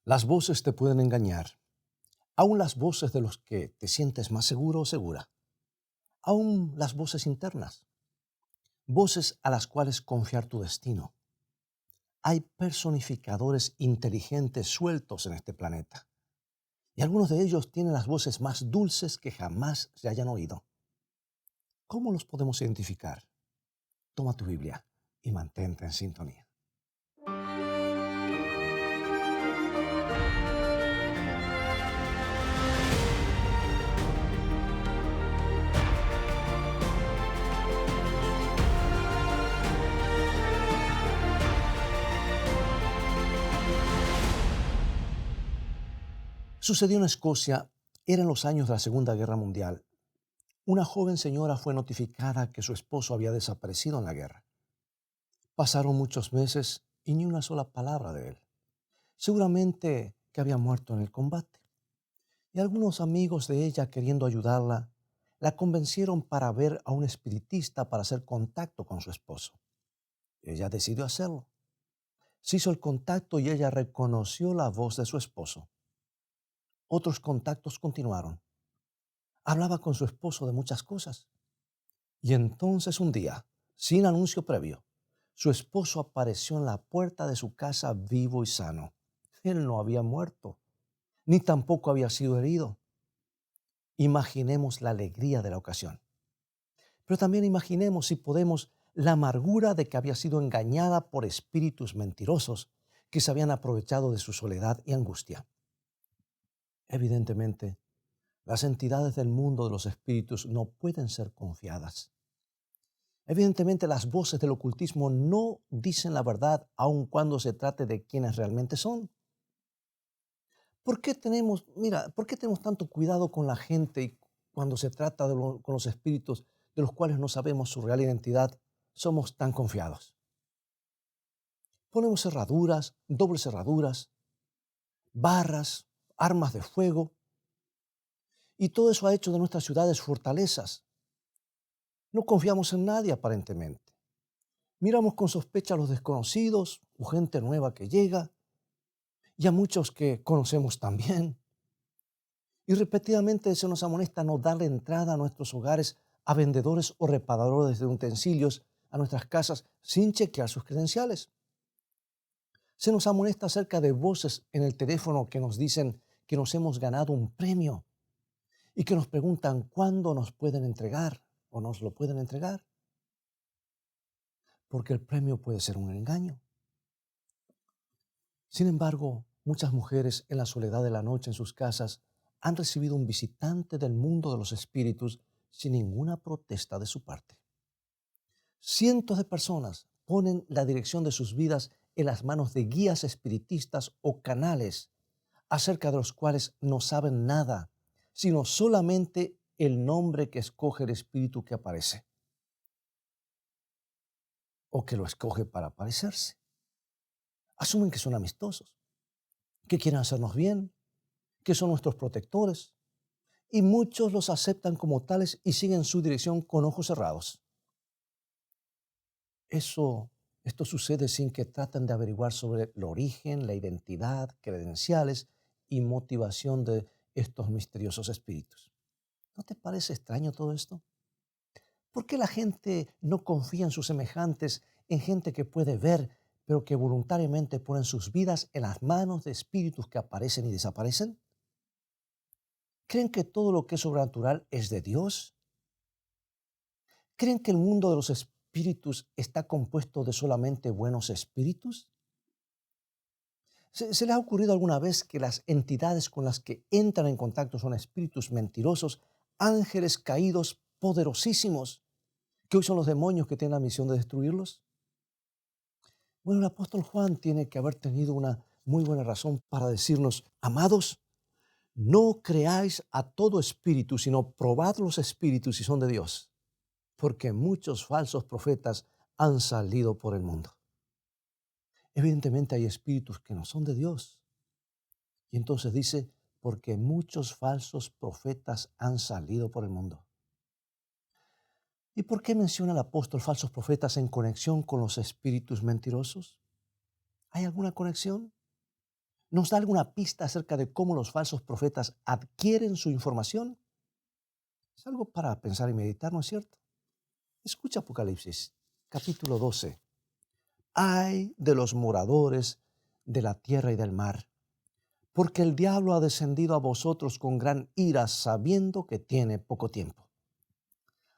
Las voces te pueden engañar, aún las voces de los que te sientes más seguro o segura, aún las voces internas, voces a las cuales confiar tu destino. Hay personificadores inteligentes sueltos en este planeta y algunos de ellos tienen las voces más dulces que jamás se hayan oído. ¿Cómo los podemos identificar? Toma tu Biblia y mantente en sintonía. Sucedió en Escocia, eran los años de la Segunda Guerra Mundial. Una joven señora fue notificada que su esposo había desaparecido en la guerra. Pasaron muchos meses y ni una sola palabra de él. Seguramente que había muerto en el combate. Y algunos amigos de ella, queriendo ayudarla, la convencieron para ver a un espiritista para hacer contacto con su esposo. Ella decidió hacerlo. Se hizo el contacto y ella reconoció la voz de su esposo. Otros contactos continuaron. Hablaba con su esposo de muchas cosas. Y entonces un día, sin anuncio previo, su esposo apareció en la puerta de su casa vivo y sano. Él no había muerto, ni tampoco había sido herido. Imaginemos la alegría de la ocasión. Pero también imaginemos, si podemos, la amargura de que había sido engañada por espíritus mentirosos que se habían aprovechado de su soledad y angustia. Evidentemente, las entidades del mundo de los espíritus no pueden ser confiadas. Evidentemente, las voces del ocultismo no dicen la verdad aun cuando se trate de quienes realmente son. ¿Por qué tenemos tanto cuidado con la gente y cuando se trata con los espíritus de los cuales no sabemos su real identidad, somos tan confiados? Ponemos cerraduras, dobles cerraduras, barras, armas de fuego, y todo eso ha hecho de nuestras ciudades fortalezas. No confiamos en nadie aparentemente. Miramos con sospecha a los desconocidos o gente nueva que llega y a muchos que conocemos también. Y repetidamente se nos amonesta no darle entrada a nuestros hogares a vendedores o reparadores de utensilios a nuestras casas sin chequear sus credenciales. Se nos amonesta acerca de voces en el teléfono que nos dicen que nos hemos ganado un premio y que nos preguntan cuándo nos pueden entregar o nos lo pueden entregar. Porque el premio puede ser un engaño. Sin embargo, muchas mujeres en la soledad de la noche en sus casas han recibido un visitante del mundo de los espíritus sin ninguna protesta de su parte. Cientos de personas ponen la dirección de sus vidas en las manos de guías espiritistas o canales acerca de los cuales no saben nada, sino solamente el nombre que escoge el espíritu que aparece o que lo escoge para aparecerse. Asumen que son amistosos, que quieren hacernos bien, que son nuestros protectores, y muchos los aceptan como tales y siguen su dirección con ojos cerrados. Esto sucede sin que traten de averiguar sobre el origen, la identidad, credenciales y motivación de estos misteriosos espíritus. ¿No te parece extraño todo esto? ¿Por qué la gente no confía en sus semejantes, en gente que puede ver, pero que voluntariamente ponen sus vidas en las manos de espíritus que aparecen y desaparecen? ¿Creen que todo lo que es sobrenatural es de Dios? ¿Creen que el mundo de los espíritus está compuesto de solamente buenos espíritus? ¿Se les ha ocurrido alguna vez que las entidades con las que entran en contacto son espíritus mentirosos, ángeles caídos poderosísimos, que hoy son los demonios que tienen la misión de destruirlos? Bueno, el apóstol Juan tiene que haber tenido una muy buena razón para decirnos: amados, no creáis a todo espíritu, sino probad los espíritus si son de Dios, porque muchos falsos profetas han salido por el mundo. Evidentemente hay espíritus que no son de Dios. Y entonces dice, porque muchos falsos profetas han salido por el mundo. ¿Y por qué menciona el apóstol falsos profetas en conexión con los espíritus mentirosos? ¿Hay alguna conexión? ¿Nos da alguna pista acerca de cómo los falsos profetas adquieren su información? Es algo para pensar y meditar, ¿no es cierto? Escucha Apocalipsis, capítulo 12. Ay de los moradores de la tierra y del mar, porque el diablo ha descendido a vosotros con gran ira, sabiendo que tiene poco tiempo.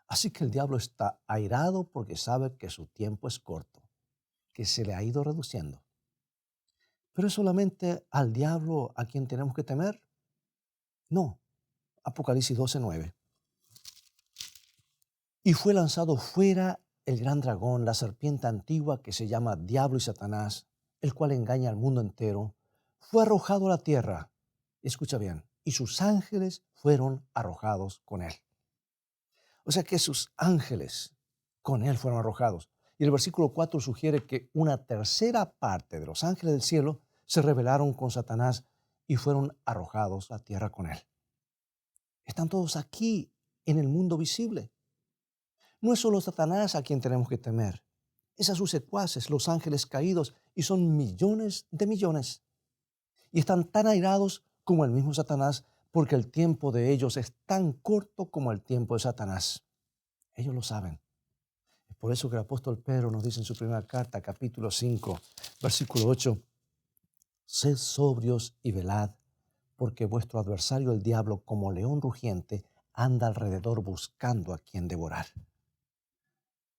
Así que el diablo está airado porque sabe que su tiempo es corto, que se le ha ido reduciendo. ¿Pero es solamente al diablo a quien tenemos que temer? No. Apocalipsis 12:9. Y fue lanzado fuera el gran dragón, la serpiente antigua que se llama Diablo y Satanás, el cual engaña al mundo entero. Fue arrojado a la tierra. Escucha bien. Y sus ángeles fueron arrojados con él. O sea que sus ángeles con él fueron arrojados. Y el versículo 4 sugiere que una tercera parte de los ángeles del cielo se rebelaron con Satanás y fueron arrojados a la tierra con él. Están todos aquí en el mundo visible. No es solo Satanás a quien tenemos que temer, es a sus secuaces, los ángeles caídos, y son millones de millones. Y están tan airados como el mismo Satanás, porque el tiempo de ellos es tan corto como el tiempo de Satanás. Ellos lo saben. Es por eso que el apóstol Pedro nos dice en su primera carta, capítulo 5, versículo 8, sed sobrios y velad, porque vuestro adversario el diablo, como león rugiente, anda alrededor buscando a quien devorar.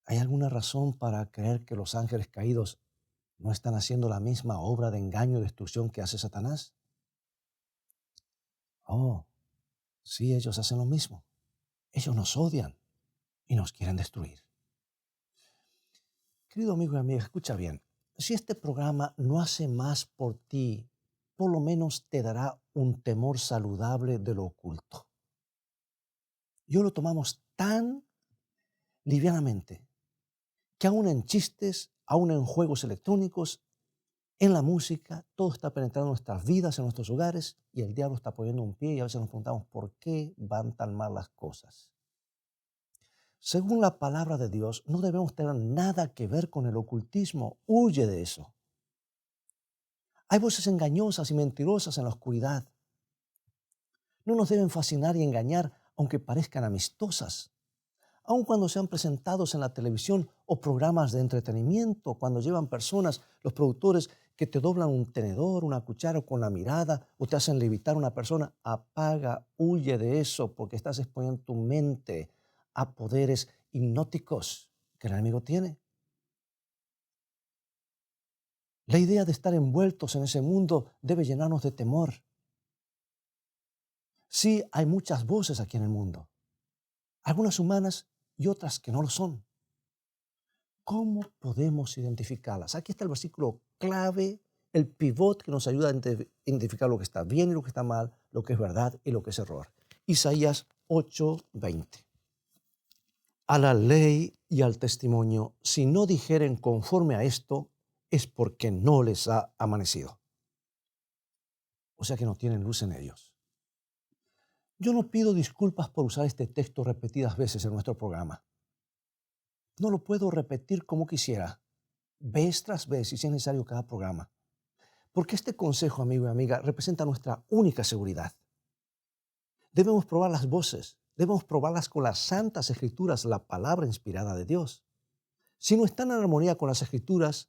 ¿Hay alguna razón para creer que los ángeles caídos no están haciendo la misma obra de engaño y destrucción que hace Satanás? Oh, sí, ellos hacen lo mismo. Ellos nos odian y nos quieren destruir. Querido amigo y amiga, escucha bien. Si este programa no hace más por ti, por lo menos te dará un temor saludable de lo oculto. Yo lo tomamos tan livianamente que aún en chistes, aún en juegos electrónicos, en la música, todo está penetrando en nuestras vidas, en nuestros hogares, y el diablo está poniendo un pie y a veces nos preguntamos por qué van tan mal las cosas. Según la palabra de Dios, no debemos tener nada que ver con el ocultismo. Huye de eso. Hay voces engañosas y mentirosas en la oscuridad. No nos deben fascinar y engañar, aunque parezcan amistosas. Aun cuando sean presentados en la televisión o programas de entretenimiento, cuando llevan personas, los productores, que te doblan un tenedor, una cuchara con la mirada o te hacen levitar a una persona, apaga, huye de eso porque estás exponiendo tu mente a poderes hipnóticos que el enemigo tiene. La idea de estar envueltos en ese mundo debe llenarnos de temor. Sí, hay muchas voces aquí en el mundo, algunas humanas y otras que no lo son. ¿Cómo podemos identificarlas? Aquí está el versículo clave, el pivot que nos ayuda a identificar lo que está bien y lo que está mal, lo que es verdad y lo que es error. Isaías 8:20. A la ley y al testimonio, si no dijeren conforme a esto, es porque no les ha amanecido. O sea que no tienen luz en ellos. Yo no pido disculpas por usar este texto repetidas veces en nuestro programa. No lo puedo repetir como quisiera, vez tras vez, y si es necesario cada programa. Porque este consejo, amigo y amiga, representa nuestra única seguridad. Debemos probar las voces, debemos probarlas con las santas escrituras, la palabra inspirada de Dios. Si no están en armonía con las escrituras,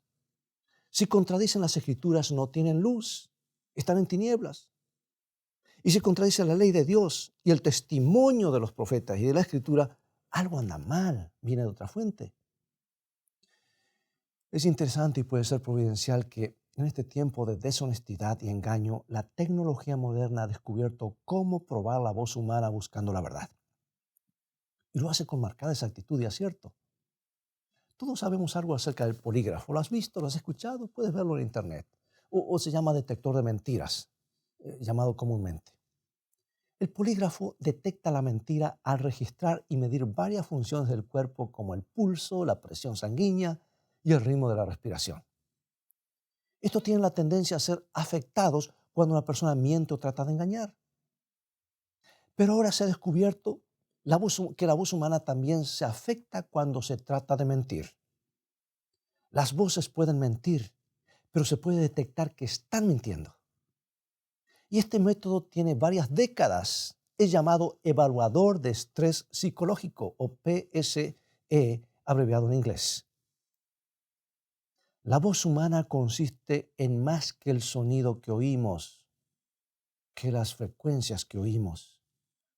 si contradicen las escrituras, no tienen luz, están en tinieblas. Y si contradice la ley de Dios y el testimonio de los profetas y de la escritura, algo anda mal, viene de otra fuente. Es interesante y puede ser providencial que en este tiempo de deshonestidad y engaño, la tecnología moderna ha descubierto cómo probar la voz humana buscando la verdad. Y lo hace con marcada exactitud y acierto. Todos sabemos algo acerca del polígrafo. ¿Lo has visto? ¿Lo has escuchado? Puedes verlo en internet. O se llama detector de mentiras, llamado comúnmente. El polígrafo detecta la mentira al registrar y medir varias funciones del cuerpo como el pulso, la presión sanguínea y el ritmo de la respiración. Estos tienen la tendencia a ser afectados cuando una persona miente o trata de engañar. Pero ahora se ha descubierto que la voz humana también se afecta cuando se trata de mentir. Las voces pueden mentir, pero se puede detectar que están mintiendo. Y este método tiene varias décadas. Es llamado evaluador de estrés psicológico o PSE, abreviado en inglés. La voz humana consiste en más que el sonido que oímos, que las frecuencias que oímos.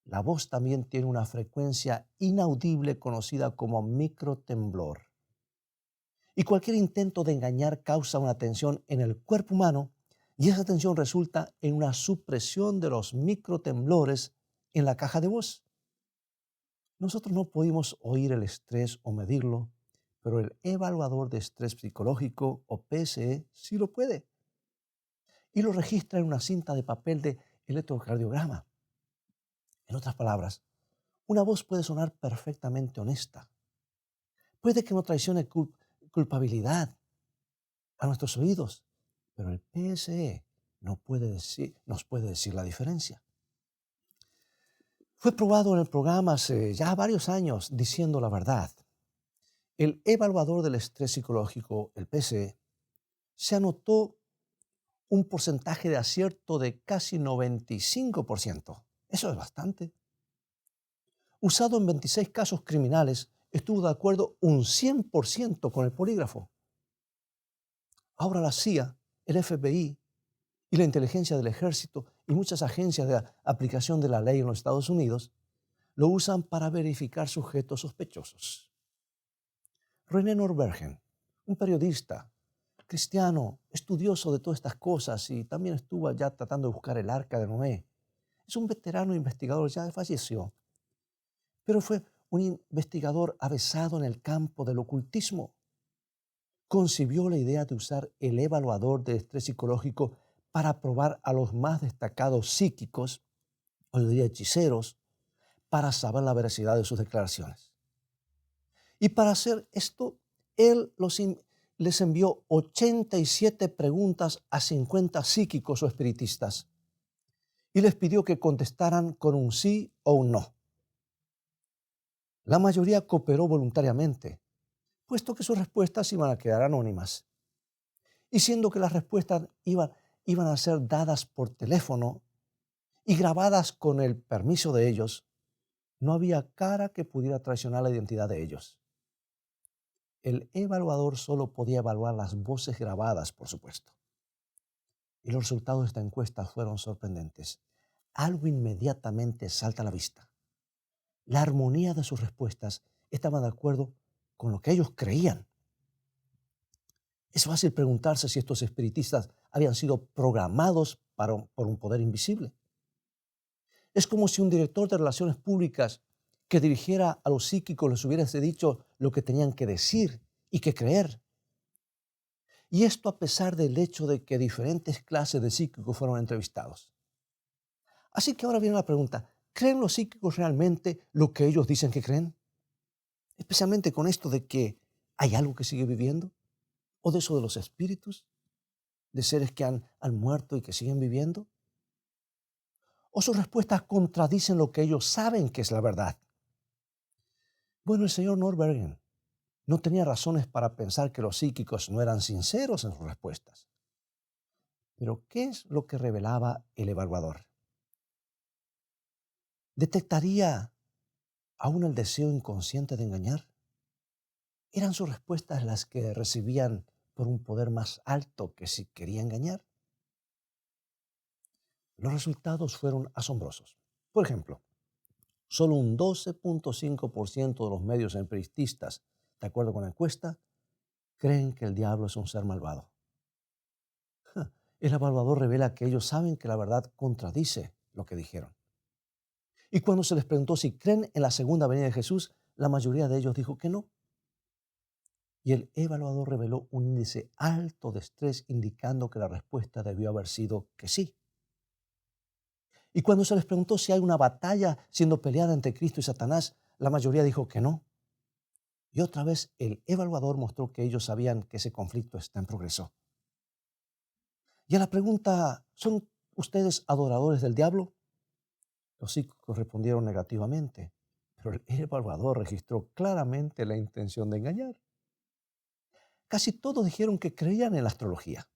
La voz también tiene una frecuencia inaudible conocida como microtemblor. Y cualquier intento de engañar causa una tensión en el cuerpo humano y esa tensión resulta en una supresión de los microtemblores en la caja de voz. Nosotros no podemos oír el estrés o medirlo, pero el evaluador de estrés psicológico o PSE sí lo puede. Y lo registra en una cinta de papel de electrocardiograma. En otras palabras, una voz puede sonar perfectamente honesta. Puede que no traicione culpabilidad a nuestros oídos, pero el PSE nos puede decir la diferencia. Fue probado en el programa hace ya varios años diciendo la verdad. El evaluador del estrés psicológico, el PSE, se anotó un porcentaje de acierto de casi 95%. Eso es bastante. Usado en 26 casos criminales, estuvo de acuerdo un 100% con el polígrafo. Ahora la CIA, el FBI y la inteligencia del ejército y muchas agencias de aplicación de la ley en los Estados Unidos lo usan para verificar sujetos sospechosos. René Norbergen, un periodista cristiano, estudioso de todas estas cosas y también estuvo allá tratando de buscar el arca de Noé. Es un veterano investigador, ya falleció, pero fue un investigador avesado en el campo del ocultismo. Concibió la idea de usar el evaluador de estrés psicológico para probar a los más destacados psíquicos, o yo diría hechiceros, para saber la veracidad de sus declaraciones. Y para hacer esto, él les envió 87 preguntas a 50 psíquicos o espiritistas y les pidió que contestaran con un sí o un no. La mayoría cooperó voluntariamente, puesto que sus respuestas iban a quedar anónimas. Y siendo que las respuestas iban a ser dadas por teléfono y grabadas con el permiso de ellos, no había cara que pudiera traicionar la identidad de ellos. El evaluador solo podía evaluar las voces grabadas, por supuesto. Y los resultados de esta encuesta fueron sorprendentes. Algo inmediatamente salta a la vista. La armonía de sus respuestas estaba de acuerdo con lo que ellos creían. Es fácil preguntarse si estos espiritistas habían sido programados por un poder invisible. Es como si un director de relaciones públicas que dirigiera a los psíquicos les hubiese dicho lo que tenían que decir y que creer. Y esto a pesar del hecho de que diferentes clases de psíquicos fueron entrevistados. Así que ahora viene la pregunta, ¿creen los psíquicos realmente lo que ellos dicen que creen? Especialmente con esto de que hay algo que sigue viviendo, o de eso de los espíritus, de seres que han muerto y que siguen viviendo. ¿O sus respuestas contradicen lo que ellos saben que es la verdad? Bueno, el señor Norbergen no tenía razones para pensar que los psíquicos no eran sinceros en sus respuestas. Pero, ¿qué es lo que revelaba el evaluador? ¿Detectaría aún el deseo inconsciente de engañar? ¿Eran sus respuestas las que recibían por un poder más alto que si quería engañar? Los resultados fueron asombrosos. Por ejemplo, solo un 12.5% de los medios empiristas, de acuerdo con la encuesta, creen que el diablo es un ser malvado. El evaluador revela que ellos saben que la verdad contradice lo que dijeron. Y cuando se les preguntó si creen en la segunda venida de Jesús, la mayoría de ellos dijo que no. Y el evaluador reveló un índice alto de estrés indicando que la respuesta debió haber sido que sí. Y cuando se les preguntó si hay una batalla siendo peleada entre Cristo y Satanás, la mayoría dijo que no. Y otra vez el evaluador mostró que ellos sabían que ese conflicto está en progreso. Y a la pregunta, ¿son ustedes adoradores del diablo? Los psíquicos respondieron negativamente, pero el evaluador registró claramente la intención de engañar. Casi todos dijeron que creían en la astrología.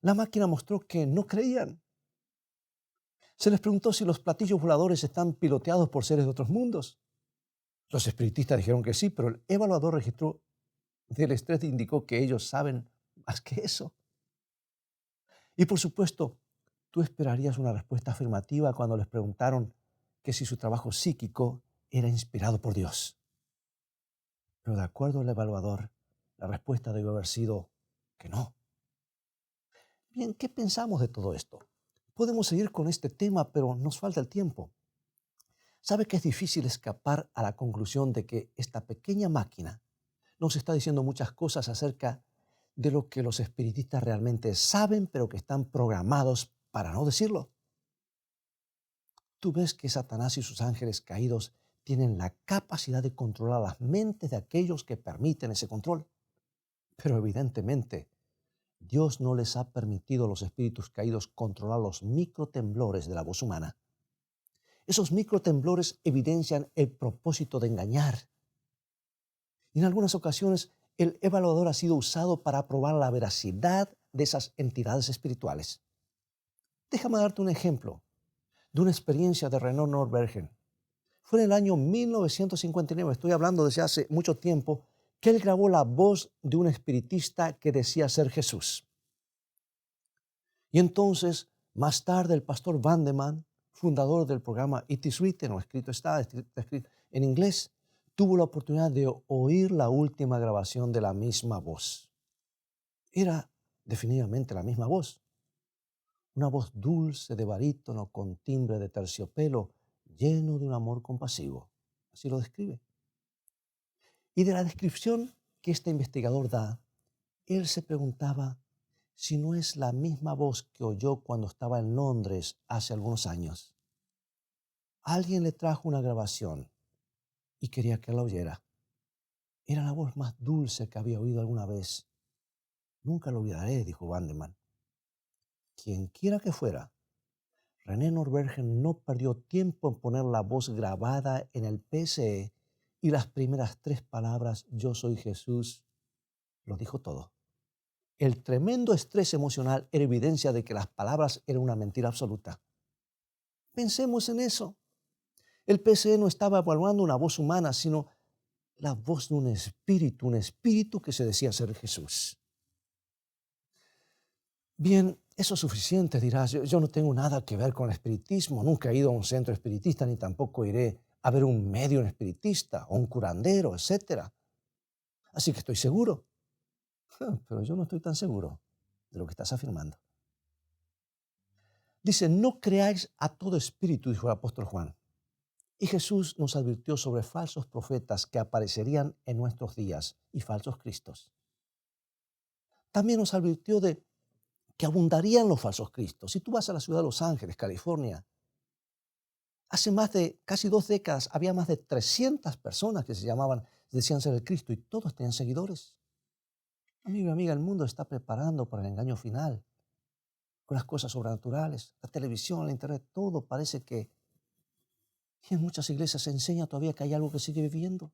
La máquina mostró que no creían. Se les preguntó si los platillos voladores están piloteados por seres de otros mundos. Los espiritistas dijeron que sí, pero el evaluador registró del estrés indicó que ellos saben más que eso. Y por supuesto, tú esperarías una respuesta afirmativa cuando les preguntaron que si su trabajo psíquico era inspirado por Dios. Pero de acuerdo al evaluador, la respuesta debió haber sido que no. Bien, ¿qué pensamos de todo esto? Podemos seguir con este tema, pero nos falta el tiempo. ¿Sabe que es difícil escapar a la conclusión de que esta pequeña máquina nos está diciendo muchas cosas acerca de lo que los espiritistas realmente saben, pero que están programados para no decirlo? Tú ves que Satanás y sus ángeles caídos tienen la capacidad de controlar las mentes de aquellos que permiten ese control. Pero evidentemente, Dios no les ha permitido a los espíritus caídos controlar los microtemblores de la voz humana. Esos microtemblores evidencian el propósito de engañar. Y en algunas ocasiones, el evaluador ha sido usado para probar la veracidad de esas entidades espirituales. Déjame darte un ejemplo de una experiencia de René Norbergen. Fue en el año 1959, estoy hablando desde hace mucho tiempo, que él grabó la voz de un espiritista que decía ser Jesús. Y entonces, más tarde, el pastor Vandeman, fundador del programa It Is Written, o escrito está escrito en inglés, tuvo la oportunidad de oír la última grabación de la misma voz. Era definitivamente la misma voz. Una voz dulce de barítono con timbre de terciopelo, lleno de un amor compasivo. Así lo describe. Y de la descripción que este investigador da, él se preguntaba si no es la misma voz que oyó cuando estaba en Londres hace algunos años. Alguien le trajo una grabación y quería que la oyera. Era la voz más dulce que había oído alguna vez. Nunca lo olvidaré, dijo Vandeman. Quien quiera que fuera, René Norbergen no perdió tiempo en poner la voz grabada en el PCE y las primeras 3 palabras, yo soy Jesús, lo dijo todo. El tremendo estrés emocional era evidencia de que las palabras eran una mentira absoluta. Pensemos en eso. El PCE no estaba evaluando una voz humana, sino la voz de un espíritu que se decía ser Jesús. Bien, eso es suficiente, dirás. Yo no tengo nada que ver con el espiritismo, nunca he ido a un centro espiritista, ni tampoco iré a ver un medium espiritista o un curandero, etc. Así que estoy seguro. Pero yo no estoy tan seguro de lo que estás afirmando. Dice, no creáis a todo espíritu, dijo el apóstol Juan. Y Jesús nos advirtió sobre falsos profetas que aparecerían en nuestros días y falsos cristos. También nos advirtió de que abundarían los falsos cristos. Si tú vas a la ciudad de Los Ángeles, California, hace más de casi 2 décadas había más de 300 personas que decían ser el Cristo y todos tenían seguidores. Amigo y amiga, el mundo está preparando para el engaño final con las cosas sobrenaturales, la televisión, la internet, todo parece que y en muchas iglesias se enseña todavía que hay algo que sigue viviendo.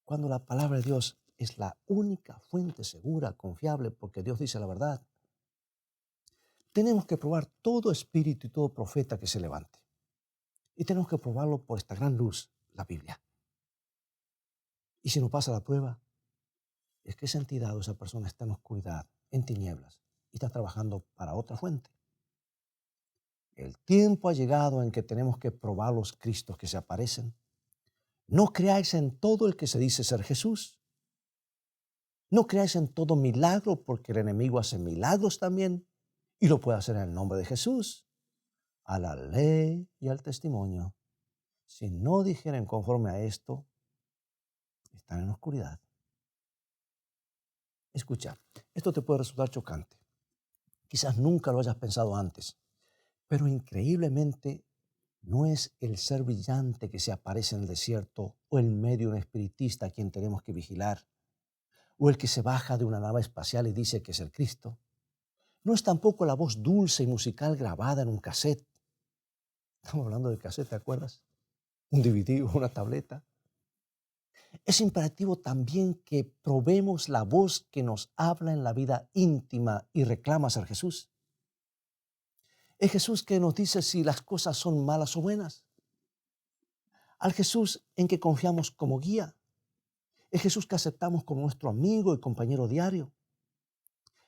Cuando la palabra de Dios es la única fuente segura, confiable, porque Dios dice la verdad. Tenemos que probar todo espíritu y todo profeta que se levante. Y tenemos que probarlo por esta gran luz, la Biblia. Y si no pasa la prueba, es que esa entidad o esa persona está en oscuridad, en tinieblas, y está trabajando para otra fuente. El tiempo ha llegado en que tenemos que probar los Cristos que se aparecen. No creáis en todo el que se dice ser Jesús. No creáis en todo milagro, porque el enemigo hace milagros también y lo puede hacer en el nombre de Jesús, a la ley y al testimonio. Si no dijeren conforme a esto, están en oscuridad. Escucha, esto te puede resultar chocante. Quizás nunca lo hayas pensado antes, pero increíblemente no es el ser brillante que se aparece en el desierto o el medio espiritista a quien tenemos que vigilar, o el que se baja de una nave espacial y dice que es el Cristo. No es tampoco la voz dulce y musical grabada en un cassette. Estamos hablando de cassette, ¿te acuerdas? Un DVD o una tableta. Es imperativo también que probemos la voz que nos habla en la vida íntima y reclama ser Jesús. Es Jesús que nos dice si las cosas son malas o buenas. Al Jesús en que confiamos como guía. Es Jesús que aceptamos como nuestro amigo y compañero diario.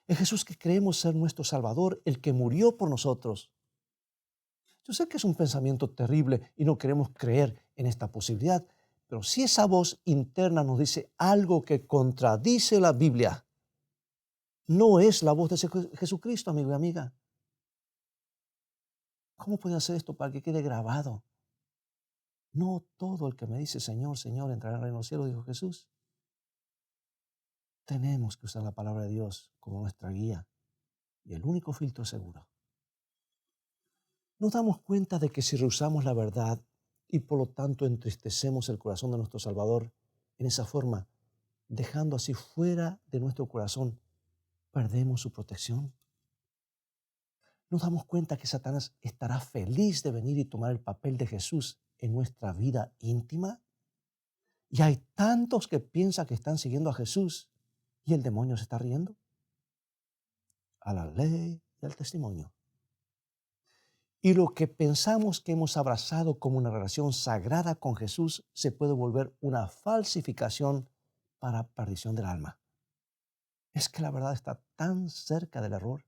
Es Jesús que creemos ser nuestro Salvador, el que murió por nosotros. Yo sé que es un pensamiento terrible y no queremos creer en esta posibilidad, pero si esa voz interna nos dice algo que contradice la Biblia, no es la voz de Jesucristo, amigo y amiga. ¿Cómo puede hacer esto para que quede grabado? No todo el que me dice Señor, Señor entrará en el reino de los cielos, dijo Jesús. Tenemos que usar la palabra de Dios como nuestra guía y el único filtro seguro. Nos damos cuenta de que si rehusamos la verdad y por lo tanto entristecemos el corazón de nuestro Salvador en esa forma, dejando así fuera de nuestro corazón, perdemos su protección. Nos damos cuenta que Satanás estará feliz de venir y tomar el papel de Jesús en nuestra vida íntima. Y hay tantos que piensan que están siguiendo a Jesús y el demonio se está riendo. A la ley y al testimonio. Y lo que pensamos que hemos abrazado como una relación sagrada con Jesús se puede volver una falsificación para perdición del alma. Es que la verdad está tan cerca del error.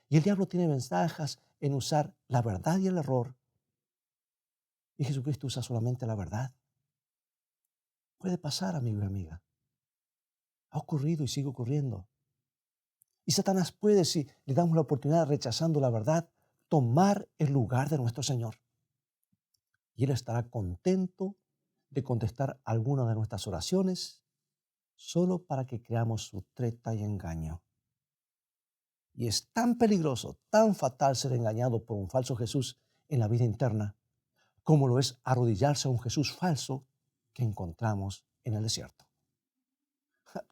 Y el diablo tiene ventajas en usar la verdad y el error. Y Jesucristo usa solamente la verdad. Puede pasar, amigo y amiga. Ha ocurrido y sigue ocurriendo. Y Satanás puede, si le damos la oportunidad rechazando la verdad, tomar el lugar de nuestro Señor. Y Él estará contento de contestar alguna de nuestras oraciones solo para que creamos su treta y engaño. Y es tan peligroso, tan fatal ser engañado por un falso Jesús en la vida interna, como lo es arrodillarse a un Jesús falso que encontramos en el desierto.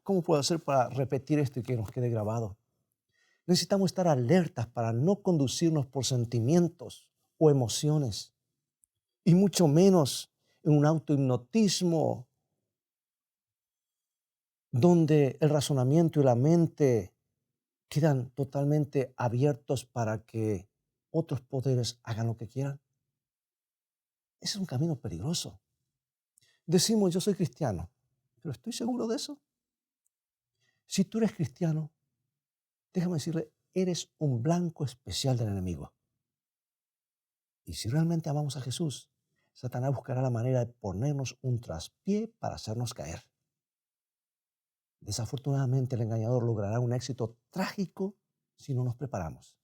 ¿Cómo puedo hacer para repetir esto y que nos quede grabado? Necesitamos estar alertas para no conducirnos por sentimientos o emociones, y mucho menos en un autohipnotismo donde el razonamiento y la mente quedan totalmente abiertos para que otros poderes hagan lo que quieran. Ese es un camino peligroso. Decimos, yo soy cristiano, pero ¿estoy seguro de eso? Si tú eres cristiano, déjame decirle, eres un blanco especial del enemigo. Y si realmente amamos a Jesús, Satanás buscará la manera de ponernos un traspié para hacernos caer. Desafortunadamente, el engañador logrará un éxito trágico si no nos preparamos.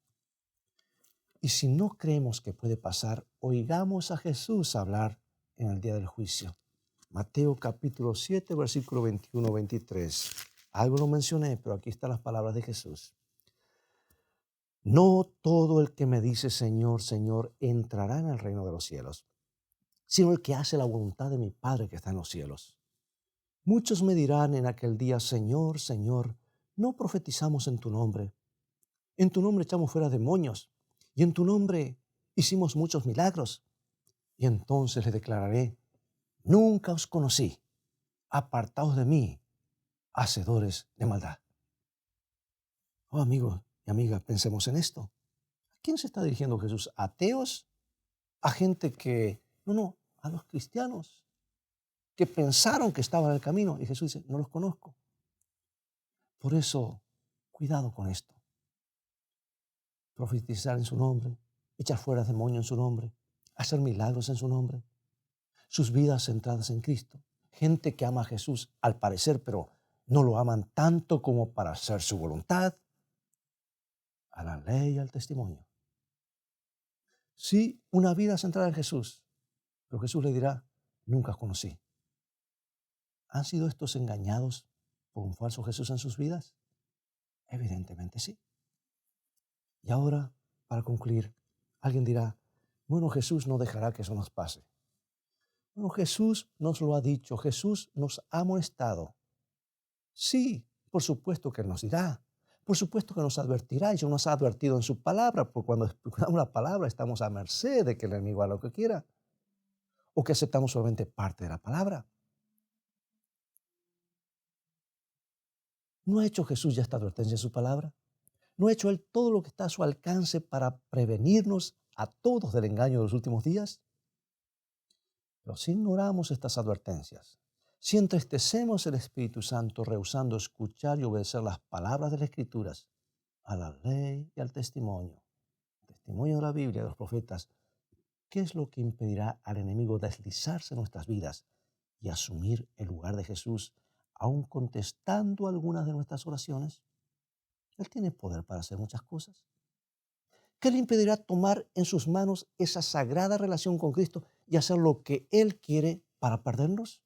Y si no creemos que puede pasar, oigamos a Jesús hablar en el día del juicio. Mateo capítulo 7, versículo 21-23. Algo lo mencioné, pero aquí están las palabras de Jesús. No todo el que me dice Señor, Señor, entrará en el reino de los cielos, sino el que hace la voluntad de mi Padre que está en los cielos. Muchos me dirán en aquel día, Señor, Señor, no profetizamos en tu nombre. En tu nombre echamos fuera demonios y en tu nombre hicimos muchos milagros. Y entonces les declararé, nunca os conocí, apartaos de mí, hacedores de maldad. Oh, amigos y amigas, pensemos en esto. ¿A quién se está dirigiendo Jesús? ¿A ateos? ¿A gente que, no, a los cristianos que pensaron que estaban en el camino? Y Jesús dice, no los conozco. Por eso, cuidado con esto. Profetizar en su nombre, echar fuera demonios en su nombre, hacer milagros en su nombre, sus vidas centradas en Cristo. Gente que ama a Jesús al parecer, pero no lo aman tanto como para hacer su voluntad. A la ley y al testimonio. Sí, una vida centrada en Jesús, pero Jesús le dirá, nunca os conocí. ¿Han sido estos engañados por un falso Jesús en sus vidas? Evidentemente sí. Y ahora, para concluir, alguien dirá, bueno, Jesús no dejará que eso nos pase. Bueno, Jesús nos lo ha dicho, Jesús nos ha amonestado. Sí, por supuesto que nos dirá, por supuesto que nos advertirá, y ya nos ha advertido en su palabra, porque cuando escuchamos la palabra estamos a merced de que el enemigo haga lo que quiera, o que aceptamos solamente parte de la palabra. ¿No ha hecho Jesús ya esta advertencia en su palabra? ¿No ha hecho Él todo lo que está a su alcance para prevenirnos a todos del engaño de los últimos días? Pero si ignoramos estas advertencias, si entristecemos el Espíritu Santo rehusando escuchar y obedecer las palabras de las Escrituras, a la ley y al testimonio de la Biblia, de los profetas, ¿qué es lo que impedirá al enemigo deslizarse en nuestras vidas y asumir el lugar de Jesús, aun contestando algunas de nuestras oraciones? Él tiene poder para hacer muchas cosas. ¿Qué le impedirá tomar en sus manos esa sagrada relación con Cristo y hacer lo que Él quiere para perdernos?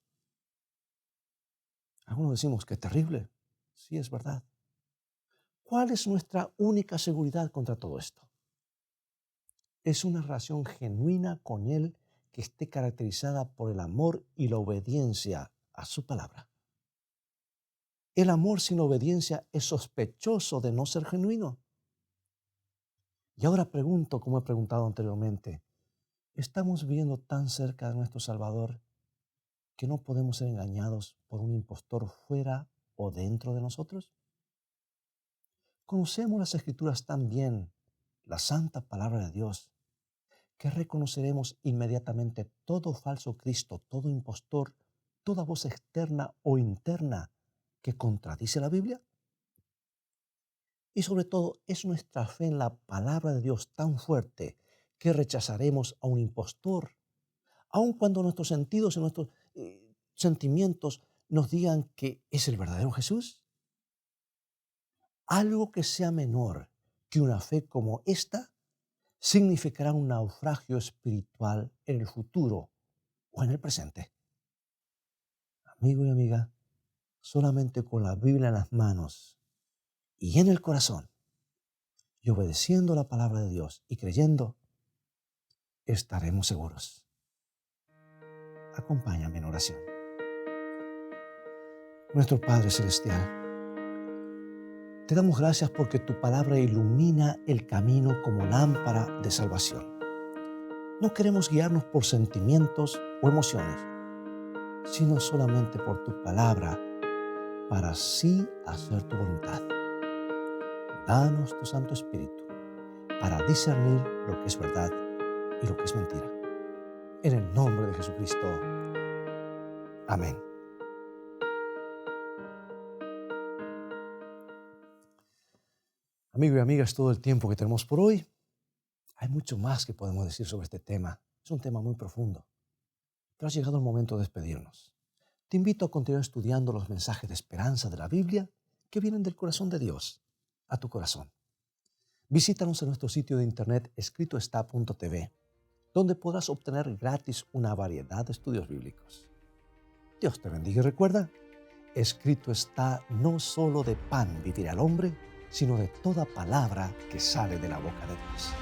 Algunos decimos que es terrible. Sí, es verdad. ¿Cuál es nuestra única seguridad contra todo esto? Es una relación genuina con Él que esté caracterizada por el amor y la obediencia a su palabra. El amor sin obediencia es sospechoso de no ser genuino. Y ahora pregunto, como he preguntado anteriormente, ¿estamos viviendo tan cerca de nuestro Salvador que no podemos ser engañados por un impostor fuera o dentro de nosotros? Conocemos las Escrituras tan bien, la santa palabra de Dios, que reconoceremos inmediatamente todo falso Cristo, todo impostor, toda voz externa o interna que contradice la Biblia. Y sobre todo, es nuestra fe en la palabra de Dios tan fuerte que rechazaremos a un impostor, aun cuando nuestros sentidos y nuestros sentimientos nos digan que es el verdadero Jesús. Algo que sea menor que una fe como esta significará un naufragio espiritual en el futuro o en el presente. Amigo y amiga, solamente con la Biblia en las manos y en el corazón y obedeciendo la palabra de Dios y creyendo, estaremos seguros. Acompáñame en oración. Nuestro Padre Celestial, te damos gracias porque tu palabra ilumina el camino como lámpara de salvación. No queremos guiarnos por sentimientos o emociones, sino solamente por tu palabra para así hacer tu voluntad. Danos tu Santo Espíritu para discernir lo que es verdad y lo que es mentira. En el nombre de Jesucristo. Amén. Amigo y amiga, es todo el tiempo que tenemos por hoy. Hay mucho más que podemos decir sobre este tema. Es un tema muy profundo. Pero ha llegado el momento de despedirnos. Te invito a continuar estudiando los mensajes de esperanza de la Biblia que vienen del corazón de Dios a tu corazón. Visítanos en nuestro sitio de internet escritoestá.tv, donde podrás obtener gratis una variedad de estudios bíblicos. Dios te bendiga y recuerda, escrito está: no solo de pan vivirá el hombre, sino de toda palabra que sale de la boca de Dios.